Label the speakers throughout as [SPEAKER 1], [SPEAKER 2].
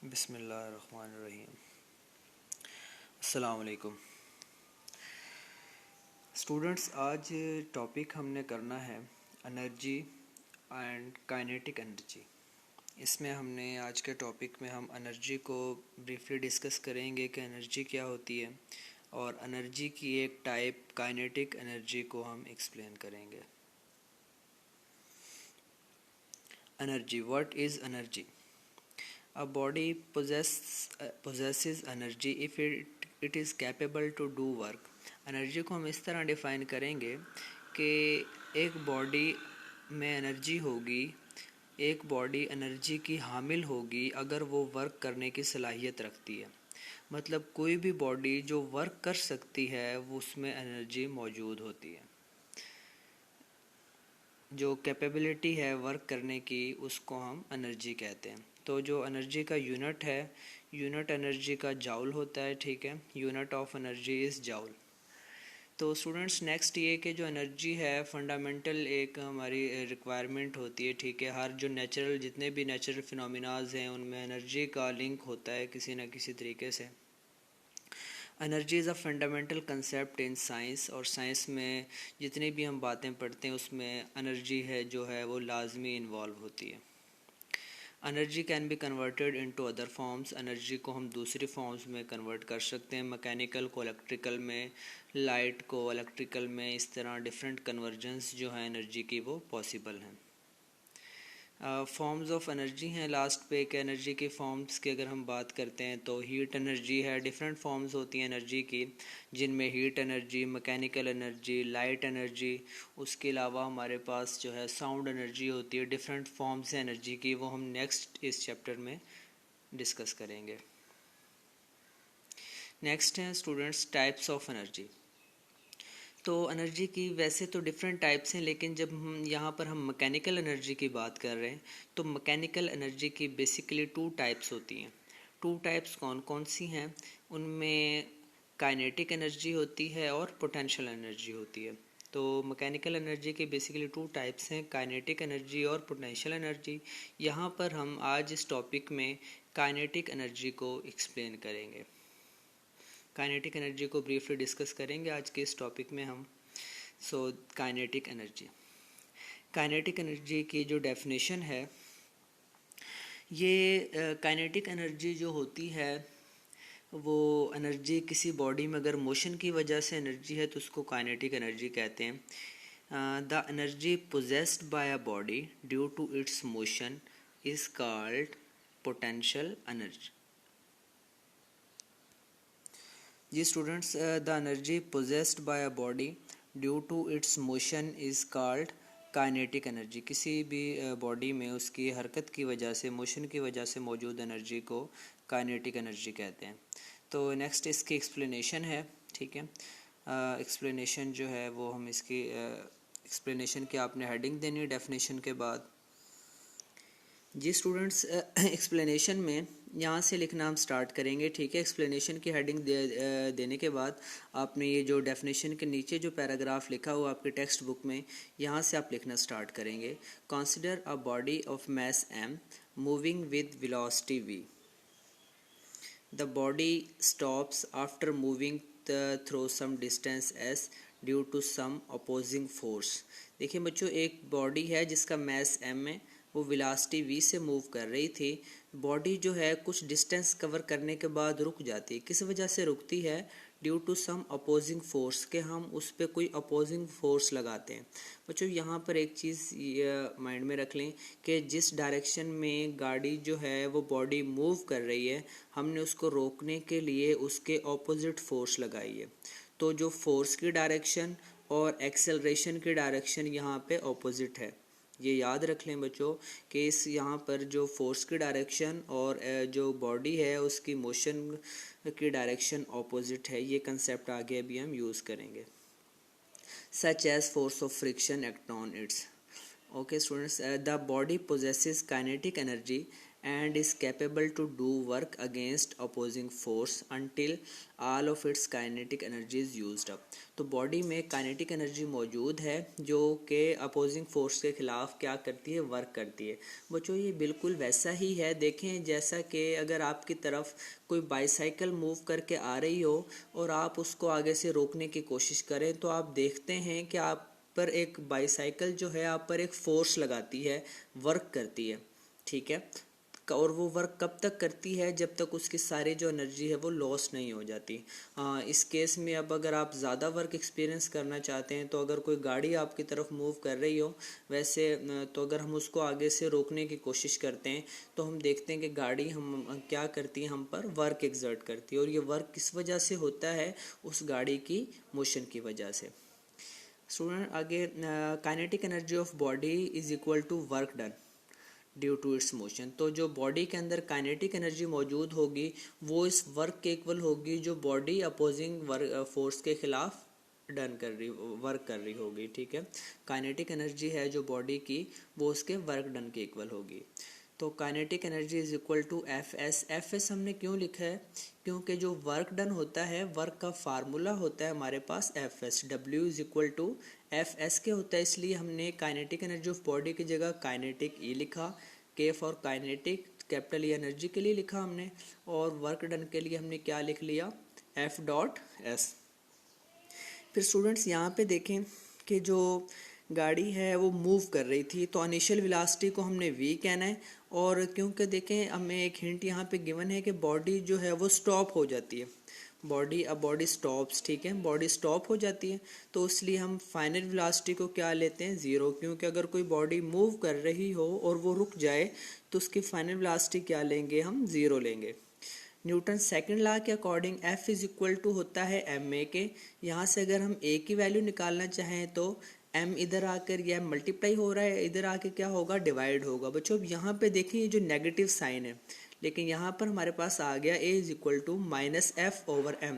[SPEAKER 1] बिस्मिल्लाहिर्रहमानिर्रहीम। अस्सलाम वालेकुम स्टूडेंट्स। आज टॉपिक हमने करना है एनर्जी एंड काइनेटिक एनर्जी। इसमें हमने आज के टॉपिक में हम एनर्जी को ब्रीफली डिस्कस करेंगे कि एनर्जी क्या होती है, और एनर्जी की एक टाइप काइनेटिक एनर्जी को हम एक्सप्लेन करेंगे। Energy, what is energy? A body possesses energy if it is capable to do work. Energy को हम इस तरह डिफ़ाइन करेंगे कि एक बॉडी में एनर्जी होगी, एक बॉडी एनर्जी की हामिल होगी अगर वो वर्क करने की सलाहियत रखती है। मतलब कोई भी बॉडी जो वर्क कर सकती है वो उसमें एनर्जी मौजूद होती है। जो कैपेबिलिटी है वर्क करने की उसको हम एनर्जी कहते हैं। तो जो एनर्जी का यूनिट है, यूनिट एनर्जी का जाउल होता है, ठीक है। Unit of energy is joule. तो स्टूडेंट्स नेक्स्ट ये कि जो एनर्जी है फंडामेंटल एक हमारी रिक्वायरमेंट होती है, ठीक है। हर जो नेचुरल जितने भी नेचुरल फिनोमिनाज हैं उनमें एनर्जी का लिंक होता है किसी न किसी तरीके से। Energy is a fundamental concept in science, और साइंस में जितनी भी हम बातें पढ़ते हैं उसमें एनर्जी है जो है वो लाजमी इन्वॉल्व होती है। Energy can be converted into other forms. Energy को हम दूसरी फॉर्म्स में कन्वर्ट कर सकते हैं, मैकेनिकल को इलेक्ट्रिकल में, लाइट को इलेक्ट्रिकल में। इस तरह डिफरेंट कन्वर्जन्स जो है एनर्जी की वो पॉसिबल हैं। फॉर्म्स ऑफ एनर्जी हैं लास्ट पे कि एनर्जी के फॉर्म्स की अगर हम बात करते हैं तो हीट एनर्जी है। डिफरेंट फॉर्म्स होती हैं एनर्जी की, जिनमें heat energy, mechanical energy, light energy, उसके अलावा हमारे पास जो है साउंड एनर्जी होती है। डिफरेंट फॉर्म्स हैं एनर्जी की, वो हम नेक्स्ट इस चैप्टर में डिस्कस करेंगे। नेक्स्ट हैं स्टूडेंट्स टाइप्स ऑफ एनर्जी। तो एनर्जी की वैसे तो डिफरेंट टाइप्स हैं, लेकिन जब हम यहाँ पर हम मैकेनिकल एनर्जी की बात कर रहे हैं तो मैकेनिकल एनर्जी की बेसिकली टू टाइप्स होती हैं। टू टाइप्स कौन कौन सी हैं? उनमें काइनेटिक एनर्जी होती है और पोटेंशियल एनर्जी होती है। तो मैकेनिकल एनर्जी के बेसिकली टू टाइप्स हैं, काइनेटिक एनर्जी और पोटेंशियल एनर्जी। यहाँ पर हम आज इस टॉपिक में काइनेटिक एनर्जी को एक्सप्लेन करेंगे। काइनेटिक एनर्जी को ब्रीफली डिस्कस करेंगे आज के इस टॉपिक में हम। काइनेटिक एनर्जी, काइनेटिक एनर्जी की जो डेफिनेशन है, ये काइनेटिक एनर्जी जो होती है वो एनर्जी किसी बॉडी में अगर मोशन की वजह से एनर्जी है तो उसको काइनेटिक एनर्जी कहते हैं। The energy possessed by a body due to its motion is called potential energy. जी students, the energy possessed by a body due to its motion is called kinetic energy. किसी भी body में उसकी हरकत की वजह से, मोशन की वजह से मौजूद एनर्जी को काइनेटिक एनर्जी कहते हैं। तो नेक्स्ट इसकी एक्सप्लेनेशन है, ठीक है। एक्सप्लेनेशन जो है वो हम इसकी एक्सप्लेनेशन की आपने हेडिंग देनी है डेफिनेशन के बाद। जी स्टूडेंट्स, एक्सप्लेनेशन में यहाँ से लिखना हम स्टार्ट करेंगे, ठीक है। एक्सप्लेनेशन की हेडिंग देने के बाद आपने ये जो डेफिनेशन के नीचे जो पैराग्राफ लिखा हुआ आपके टेक्स्ट बुक में, यहाँ से आप लिखना स्टार्ट करेंगे। Consider a body of mass m moving with velocity v। The body stops after moving through some distance s due to some opposing force. देखिए बच्चों, एक बॉडी है जिसका मास m है, वो वेलोसिटी v से मूव कर रही थी। बॉडी जो है कुछ डिस्टेंस कवर करने के बाद रुक जाती है। किस वजह से रुकती है? Due to some opposing force, के हम उस पर कोई अपोजिंग फोर्स लगाते हैं। बच्चों यहाँ पर एक चीज़ माइंड में रख लें कि जिस डायरेक्शन में गाड़ी जो है वो बॉडी मूव कर रही है, हमने उसको रोकने के लिए उसके ऑपोजिट फोर्स लगाई है। तो जो फोर्स की डायरेक्शन और एक्सेलरेशन की डायरेक्शन यहाँ पे ऑपोजिट है। ये याद रख लें बच्चों कि इस यहाँ पर जो फोर्स की डायरेक्शन और जो बॉडी है उसकी मोशन की डायरेक्शन ऑपोजिट है। ये कंसेप्ट आगे अभी हम यूज़ करेंगे। Such as force of friction act on its. Okay students, the body possesses kinetic energy and is capable to do work against opposing force until all of its kinetic energy is used up। तो body में kinetic energy मौजूद है जो कि opposing force के खिलाफ क्या करती है, वर्क करती है। बच्चों ये बिल्कुल वैसा ही है, देखें जैसा कि अगर आपकी तरफ कोई बाईसाइकिल मूव करके आ रही हो और आप उसको आगे से रोकने की कोशिश करें तो आप देखते हैं कि आप पर एक बाईसाइकिल जो है आप पर एक फोर्स लगाती है, वर्क करती है, ठीक है। और वो वर्क कब तक करती है, जब तक उसकी सारी जो एनर्जी है वो लॉस नहीं हो जाती। इस केस में अब अगर आप ज़्यादा वर्क एक्सपीरियंस करना चाहते हैं तो अगर कोई गाड़ी आपकी तरफ मूव कर रही हो वैसे, तो अगर हम उसको आगे से रोकने की कोशिश करते हैं तो हम देखते हैं कि गाड़ी हम क्या करती है, हम पर वर्क एक्सर्ट करती है। और ये वर्क किस वजह से होता है, उस गाड़ी की मोशन की वजह से। स्टूडेंट आगे, kinetic energy of body is equal to work done due to its motion. तो जो बॉडी के अंदर काइनेटिक एनर्जी मौजूद होगी वो इस वर्क के इक्वल होगी जो बॉडी अपोजिंग फोर्स के खिलाफ वर्क कर रही होगी, ठीक है। काइनेटिक एनर्जी है जो बॉडी की वो उसके वर्क डन के इक्वल होगी। तो kinetic energy is equal to F S हमने क्यों लिखा है, क्योंकि जो वर्क डन होता है वर्क का फार्मूला होता है हमारे पास F S, W is equal to F S के होता है, इसलिए हमने काइनेटिक एनर्जी ऑफ बॉडी की जगह काइनेटिक ई लिखा, के for kinetic capital E energy के लिए लिखा हमने, और वर्क डन के लिए हमने क्या लिख लिया, एफ डॉट एस। फिर स्टूडेंट्स यहाँ पे देखें कि जो गाड़ी है वो मूव कर रही थी तो इनिशियल वेलोसिटी को हमने v कहना है, और क्योंकि देखें हमें एक हिंट यहाँ पे गिवन है कि बॉडी जो है वो स्टॉप हो जाती है, बॉडी स्टॉप्स, ठीक है, बॉडी स्टॉप हो जाती है, तो इसलिए हम फाइनल वेलोसिटी को क्या लेते हैं, 0, क्योंकि अगर कोई बॉडी मूव कर रही हो और वो रुक जाए तो उसकी फाइनल वेलोसिटी क्या लेंगे, हम 0 लेंगे। न्यूटन सेकंड लॉ के according F is equal to होता है ma के। यहाँ से अगर हम a की वैल्यू निकालना चाहें तो m इधर आकर यह मल्टीप्लाई हो रहा है, इधर आके क्या होगा, डिवाइड होगा। बच्चों अब यहाँ पे देखिए ये जो नेगेटिव साइन है, लेकिन यहाँ पर हमारे पास आ गया a is equal to minus F over m।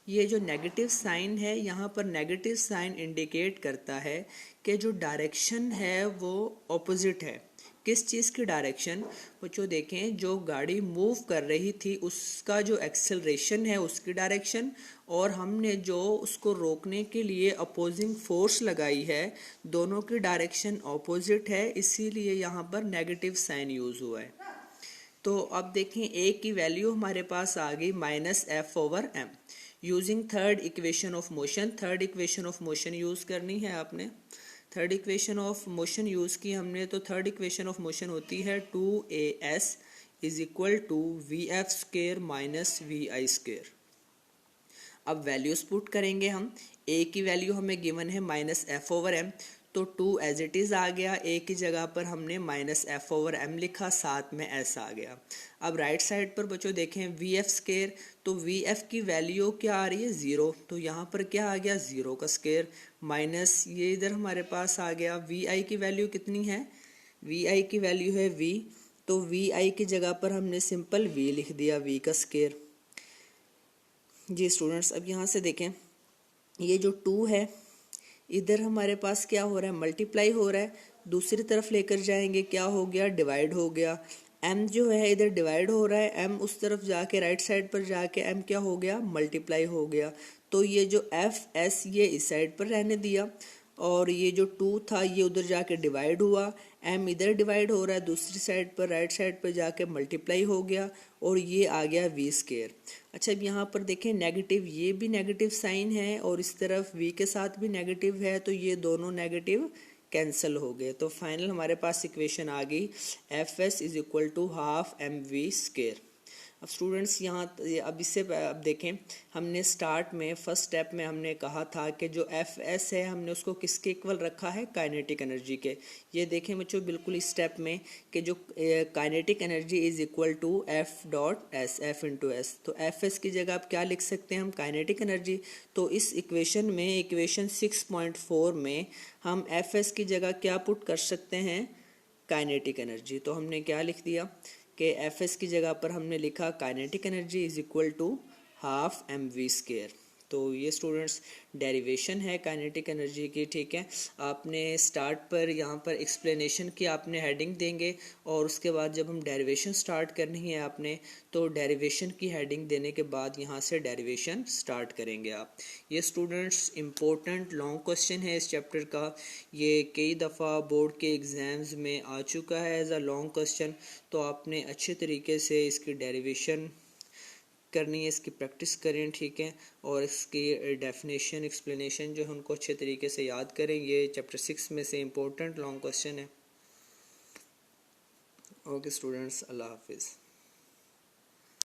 [SPEAKER 1] ये जो नेगेटिव साइन है, यहाँ पर नेगेटिव साइन इंडिकेट करता है कि जो डायरेक्शन है वो ऑपोजिट है। किस चीज़ की डायरेक्शन, बच्चों देखें जो गाड़ी मूव कर रही थी उसका जो एक्सेलरेशन है उसकी डायरेक्शन, और हमने जो उसको रोकने के लिए अपोजिंग फोर्स लगाई है दोनों की डायरेक्शन ऑपोजिट है, इसीलिए यहाँ पर नेगेटिव साइन यूज़ हुआ है। तो अब देखें a की वैल्यू हमारे पास आ गई minus F over m। Using third equation of motion, third equation of motion use करनी है आपने। Third equation of motion use की हमने, तो थर्ड इक्वेशन ऑफ मोशन होती है 2as is equal to v f square minus v i square. अब values put करेंगे हम, a की वैल्यू हमें गिवन है माइनस एफ ओवर m, तो 2 एज इट इज़ आ गया, a की जगह पर हमने माइनस एफ ओवर m लिखा, साथ में s आ गया। अब राइट साइड पर बच्चों देखें वी एफ स्क्वेयर, तो वी एफ की वैल्यू क्या आ रही है, 0, तो यहाँ पर क्या आ गया, 0 का स्क्वेयर, माइनस ये इधर हमारे पास आ गया। वी आई की वैल्यू कितनी है, वी आई की वैल्यू है v, तो वी आई की जगह पर हमने सिंपल v लिख दिया, v का स्क्वेयर। जी स्टूडेंट्स अब यहाँ से देखें ये जो 2 है इधर हमारे पास क्या हो रहा है, मल्टीप्लाई हो रहा है, दूसरी तरफ लेकर जाएंगे क्या हो गया, डिवाइड हो गया। m जो है इधर डिवाइड हो रहा है, m उस तरफ जाके राइट साइड पर जाके m क्या हो गया, मल्टीप्लाई हो गया। तो ये जो एफ एस ये इस साइड पर रहने दिया, और ये जो 2 था ये उधर जाके डिवाइड हुआ, m इधर डिवाइड हो रहा है दूसरी साइड पर, राइट साइड पर जाके मल्टीप्लाई हो गया, और ये आ गया v स्क्वेयर। अच्छा अब यहाँ पर देखें नेगेटिव, ये भी नेगेटिव साइन है और इस तरफ v के साथ भी नेगेटिव है, तो ये दोनों नेगेटिव कैंसिल हो गए। तो फाइनल हमारे पास इक्वेशन आ गई F S is equal to half m v square. अब स्टूडेंट्स यहाँ अब इससे अब देखें हमने स्टार्ट में फर्स्ट स्टेप में हमने कहा था कि जो एफ एस है हमने उसको किसके इक्वल रखा है, काइनेटिक एनर्जी के। ये देखें बच्चों बिल्कुल इस स्टेप में कि जो kinetic energy is equal to F dot S, F into S, तो एफ एस की जगह आप क्या लिख सकते हैं हम, काइनेटिक एनर्जी। तो इस इक्वेशन में इक्वेशन 6.4 में हम एफ एस की जगह क्या पुट कर सकते हैं, काइनेटिक एनर्जी। तो हमने क्या लिख दिया कि एफ एस की जगह पर हमने लिखा kinetic energy is equal to half m v square. तो ये स्टूडेंट्स डेरिवेशन है काइनेटिक एनर्जी की, ठीक है। आपने स्टार्ट पर यहाँ पर एक्सप्लेनेशन की आपने हेडिंग देंगे, और उसके बाद जब हम डेरिवेशन स्टार्ट करनी है आपने, तो डेरिवेशन की हेडिंग देने के बाद यहाँ से डेरिवेशन स्टार्ट करेंगे आप। ये स्टूडेंट्स इम्पोर्टेंट लॉन्ग क्वेश्चन है इस चैप्टर का, ये कई दफ़ा बोर्ड के एग्ज़ाम्स में आ चुका है एज अ लॉन्ग क्वेश्चन। तो आपने अच्छे तरीके से इसकी डेरिवेशन करनी है, इसकी प्रैक्टिस करें, ठीक है। और इसकी डेफिनेशन एक्सप्लेनेशन जो है उनको अच्छे तरीके से याद करें। ये चैप्टर 6 में से इम्पोर्टेंट लॉन्ग क्वेश्चन है। ओके स्टूडेंट्स, अल्लाह हाफिज़।